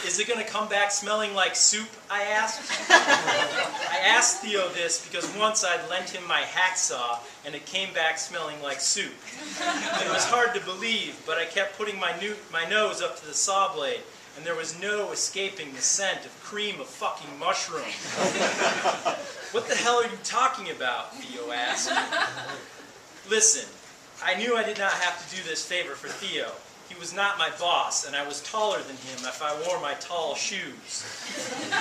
Is it going to come back smelling like soup, I asked. I asked Theo this because once I'd lent him my hacksaw and it came back smelling like soup. It was hard to believe, but I kept putting my nose up to the saw blade, and there was no escaping the scent of cream of fucking mushroom. What the hell are you talking about? Theo asked. Listen, I knew I did not have to do this favor for Theo. He was not my boss, and I was taller than him if I wore my tall shoes.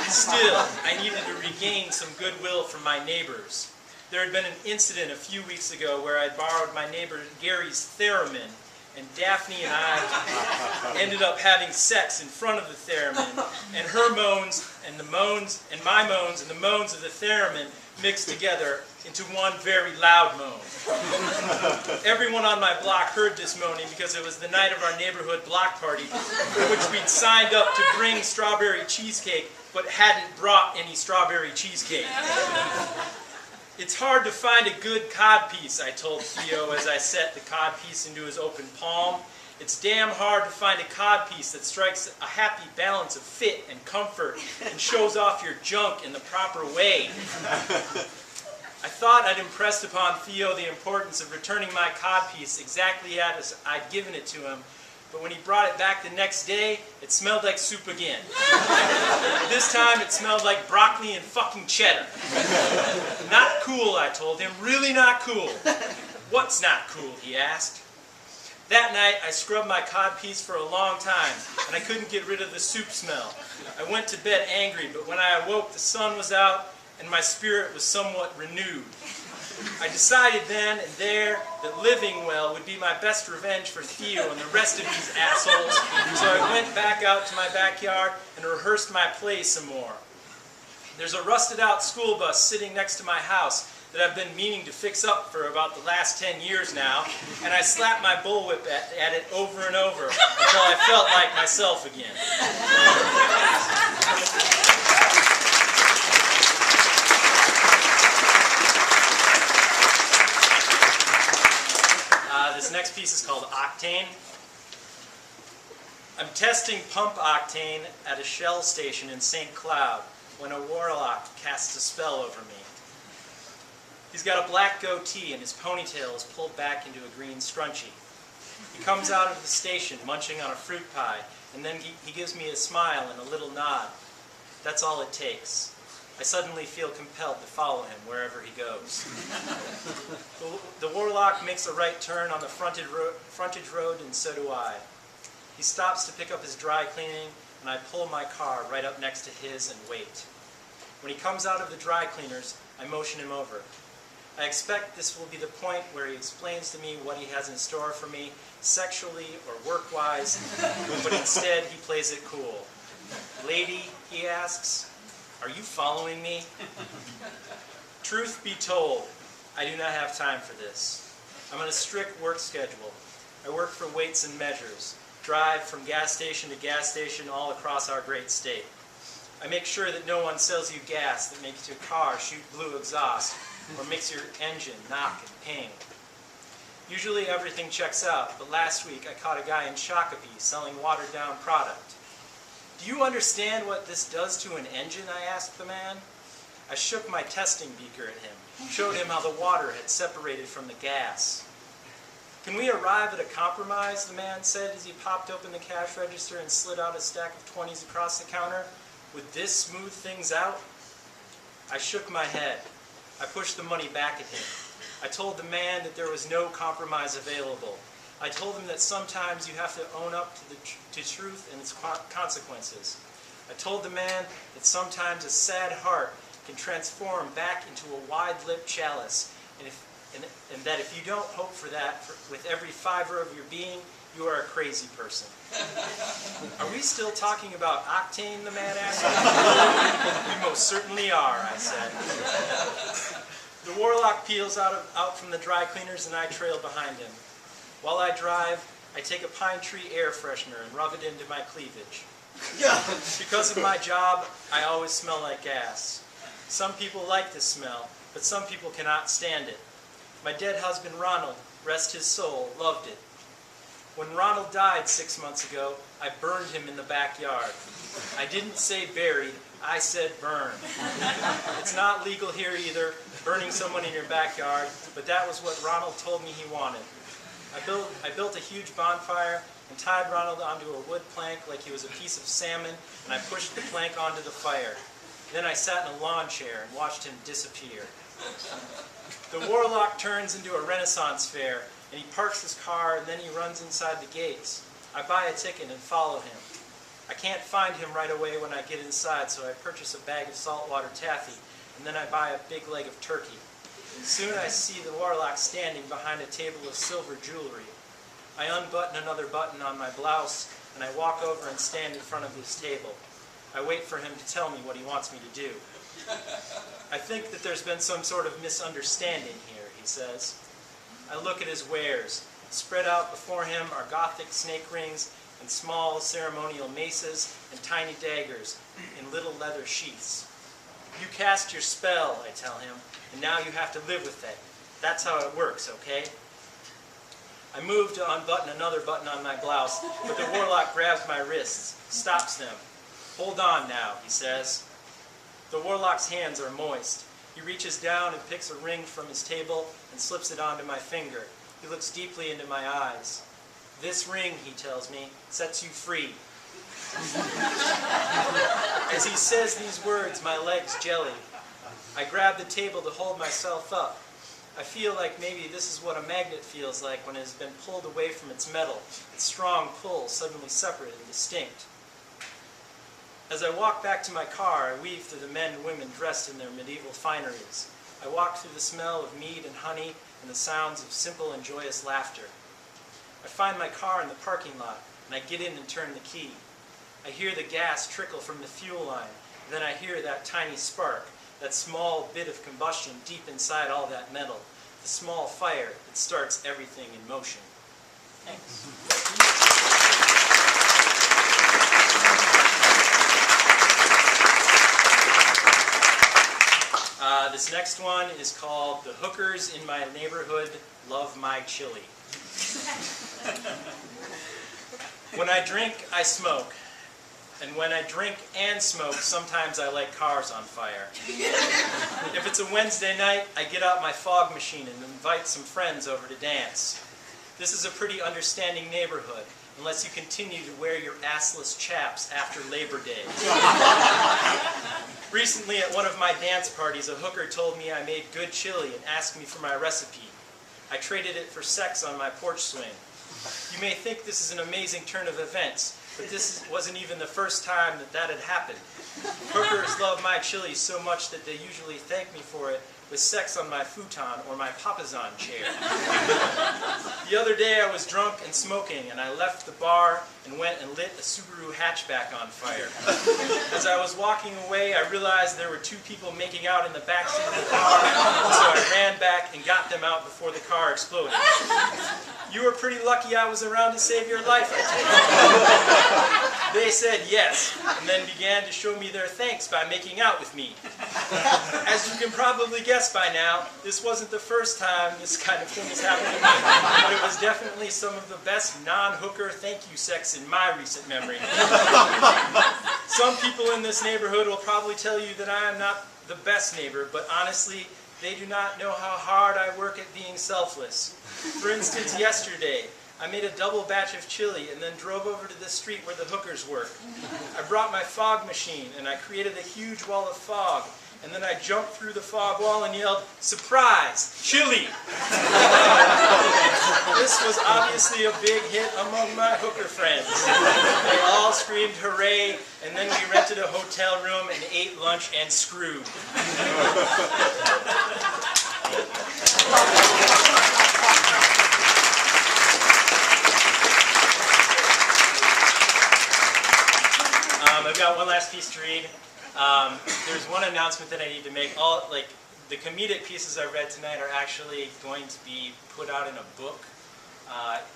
Still, I needed to regain some goodwill from my neighbors. There had been an incident a few weeks ago where I borrowed my neighbor Gary's theremin, and Daphne and I ended up having sex in front of the theremin, and her moans and the moans and my moans and the moans of the theremin mixed together into one very loud moan. Everyone on my block heard this moaning because it was the night of our neighborhood block party, for which we'd signed up to bring strawberry cheesecake, but hadn't brought any strawberry cheesecake. It's hard to find a good codpiece, I told Theo as I set the codpiece into his open palm. It's damn hard to find a codpiece that strikes a happy balance of fit and comfort and shows off your junk in the proper way. I thought I'd impressed upon Theo the importance of returning my codpiece exactly as I'd given it to him, but when he brought it back the next day, it smelled like soup again. This time it smelled like broccoli and fucking cheddar. Not cool, I told him. Really not cool. What's not cool, he asked. That night, I scrubbed my codpiece for a long time, and I couldn't get rid of the soup smell. I went to bed angry, but when I awoke, the sun was out, and my spirit was somewhat renewed. I decided then and there that living well would be my best revenge for Theo and the rest of these assholes, so I went back out to my backyard and rehearsed my play some more. There's a rusted-out school bus sitting next to my house that I've been meaning to fix up for about the last 10 years now, and I slapped my bullwhip at it over and over until I felt like myself again. This next piece is called Octane. I'm testing pump octane at a Shell station in St. Cloud when a warlock casts a spell over me. He's got a black goatee and his ponytail is pulled back into a green scrunchie. He comes out of the station munching on a fruit pie, and then he gives me a smile and a little nod. That's all it takes. I suddenly feel compelled to follow him wherever he goes. The warlock makes a right turn on the frontage road, and so do I. He stops to pick up his dry cleaning, and I pull my car right up next to his and wait. When he comes out of the dry cleaners, I motion him over. I expect this will be the point where he explains to me what he has in store for me, sexually or work-wise, but instead he plays it cool. Lady, he asks, are you following me? Truth be told, I do not have time for this. I'm on a strict work schedule. I work for Weights and Measures, drive from gas station to gas station all across our great state. I make sure that no one sells you gas that makes your car shoot blue exhaust or makes your engine knock and ping. Usually everything checks out, but last week I caught a guy in Shakopee selling watered-down product. Do you understand what this does to an engine? I asked the man. I shook my testing beaker at him, showed him how the water had separated from the gas. Can we arrive at a compromise, the man said as he popped open the cash register and slid out a stack of 20s across the counter. Would this smooth things out? I shook my head. I pushed the money back at him. I told the man that there was no compromise available. I told him that sometimes you have to own up to truth and its consequences. I told the man that sometimes a sad heart can transform back into a wide-lipped chalice, and that if you don't hope for that with every fiber of your being, you are a crazy person. Are we still talking about octane, the man asked me. We most certainly are, I said. The warlock peels out from the dry cleaners and I trail behind him. While I drive, I take a pine tree air freshener and rub it into my cleavage. Because of my job, I always smell like gas. Some people like this smell, but some people cannot stand it. My dead husband Ronald, rest his soul, loved it. When Ronald died 6 months ago, I burned him in the backyard. I didn't say buried, I said burn. It's not legal here either, burning someone in your backyard, but that was what Ronald told me he wanted. I built a huge bonfire and tied Ronald onto a wood plank like he was a piece of salmon, and I pushed the plank onto the fire. Then I sat in a lawn chair and watched him disappear. The warlock turns into a Renaissance fair, and he parks his car, and then he runs inside the gates. I buy a ticket and follow him. I can't find him right away when I get inside, so I purchase a bag of saltwater taffy, and then I buy a big leg of turkey. Soon I see the warlock standing behind a table of silver jewelry. I unbutton another button on my blouse, and I walk over and stand in front of his table. I wait for him to tell me what he wants me to do. I think that there's been some sort of misunderstanding here, he says. I look at his wares. Spread out before him are Gothic snake rings and small ceremonial maces and tiny daggers in little leather sheaths. You cast your spell, I tell him, and now you have to live with it. That's how it works, okay? I move to unbutton another button on my blouse, but the warlock grabs my wrists, stops them. Hold on now, he says. The warlock's hands are moist. He reaches down and picks a ring from his table and slips it onto my finger. He looks deeply into my eyes. This ring, he tells me, sets you free. As he says these words, my legs jelly. I grab the table to hold myself up. I feel like maybe this is what a magnet feels like when it has been pulled away from its metal, its strong pull suddenly separate and distinct. As I walk back to my car, I weave through the men and women dressed in their medieval fineries. I walk through the smell of mead and honey and the sounds of simple and joyous laughter. I find my car in the parking lot, and I get in and turn the key. I hear the gas trickle from the fuel line, and then I hear that tiny spark, that small bit of combustion deep inside all that metal, the small fire that starts everything in motion. Thanks. This next one is called The Hookers in My Neighborhood Love My Chili. When I drink, I smoke. And when I drink and smoke, sometimes I light cars on fire. If it's a Wednesday night, I get out my fog machine and invite some friends over to dance. This is a pretty understanding neighborhood, unless you continue to wear your assless chaps after Labor Day. Recently, at one of my dance parties, a hooker told me I made good chili and asked me for my recipe. I traded it for sex on my porch swing. You may think this is an amazing turn of events, but this wasn't even the first time that had happened. Hookers love my chili so much that they usually thank me for it with sex on my futon or my papasan chair. The other day I was drunk and smoking, and I left the bar and went and lit a Subaru hatchback on fire. As I was walking away, I realized there were two people making out in the backseat of the car, so I ran back and got them out before the car exploded. You were pretty lucky I was around to save your life, I take it. They said yes, and then began to show me their thanks by making out with me. As you can probably guess by now, this wasn't the first time this kind of thing has happened to me, but it was definitely some of the best non-hooker thank you sex in my recent memory. Some people in this neighborhood will probably tell you that I am not the best neighbor, but honestly, they do not know how hard I work at being selfless. For instance, yesterday, I made a double batch of chili and then drove over to the street where the hookers work. I brought my fog machine and I created a huge wall of fog, and then I jumped through the fog wall and yelled, "Surprise! Chili!" This was obviously a big hit among my hooker friends. They all screamed hooray, and then we rented a hotel room and ate lunch and screwed. I've got one last piece to read. There's one announcement that I need to make. The comedic pieces I read tonight are actually going to be put out in a book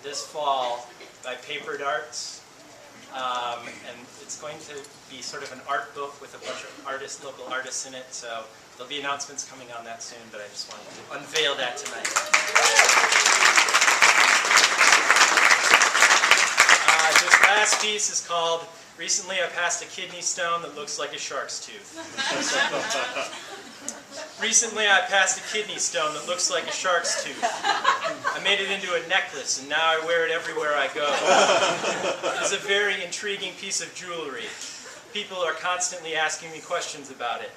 this fall by Papered Arts. And it's going to be sort of an art book with a bunch of local artists in it. So there'll be announcements coming on that soon, but I just wanted to unveil that tonight. This last piece is called Recently I Passed a Kidney Stone That Looks Like a Shark's Tooth. Recently I passed a kidney stone that looks like a shark's tooth. I made it into a necklace and now I wear it everywhere I go. It's a very intriguing piece of jewelry. People are constantly asking me questions about it.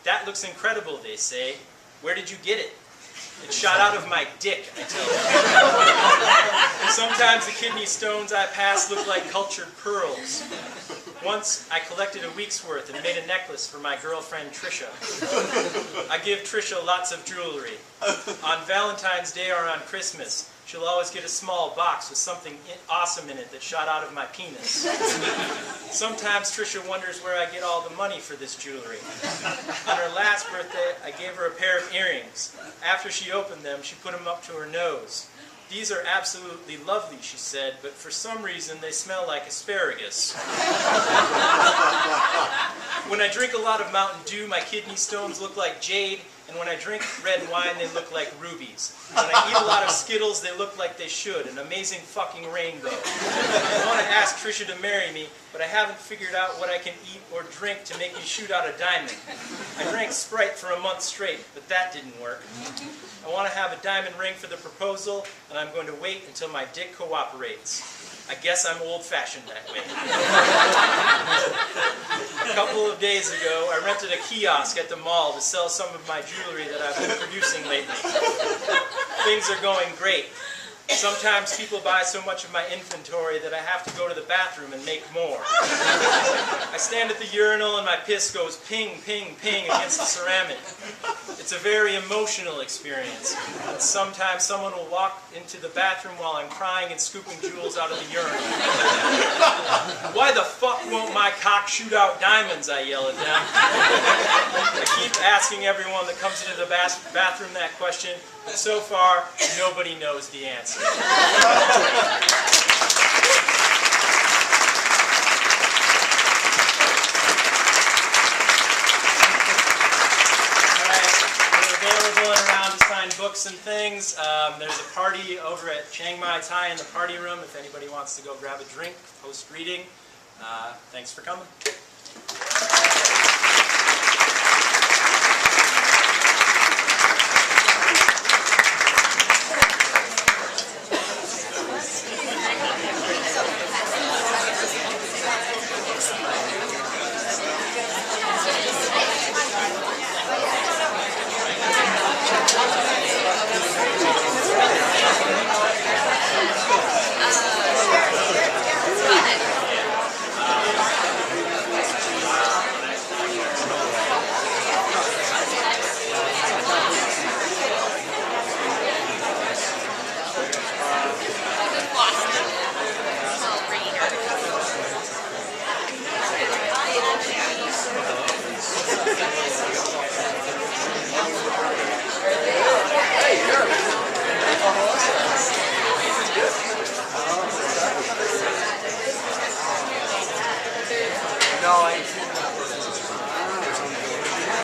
That looks incredible, they say. Where did you get it? It shot out of my dick, I tell them. Sometimes the kidney stones I pass look like cultured pearls. Once, I collected a week's worth and made a necklace for my girlfriend, Trisha. I give Trisha lots of jewelry. On Valentine's Day or on Christmas, she'll always get a small box with something awesome in it that shot out of my penis. Sometimes Trisha wonders where I get all the money for this jewelry. On her last birthday, I gave her a pair of earrings. After she opened them, she put them up to her nose. These are absolutely lovely, she said, but for some reason they smell like asparagus. When I drink a lot of Mountain Dew, my kidney stones look like jade, and when I drink red wine, they look like rubies. When I eat a lot of Skittles, they look like they should, an amazing fucking rainbow. I want to ask Trisha to marry me, but I haven't figured out what I can eat or drink to make me shoot out a diamond. I drank Sprite for a month straight, but that didn't work. I want to have a diamond ring for the proposal, and I'm going to wait until my dick cooperates. I guess I'm old-fashioned that way. A couple of days ago, I rented a kiosk at the mall to sell some of my jewelry that I've been producing lately. Things are going great. Sometimes people buy so much of my inventory that I have to go to the bathroom and make more. I stand at the urinal and my piss goes ping, ping, ping against the ceramic. It's a very emotional experience. And sometimes someone will walk into the bathroom while I'm crying and scooping jewels out of the urinal. Why the fuck won't my cock shoot out diamonds, I yell at them. I keep asking everyone that comes into the bathroom that question, but so far, nobody knows the answer. Alright, we're available and around to sign books and things. There's a party over at Chiang Mai Thai in the party room if anybody wants to go grab a drink post-reading. Thanks for coming.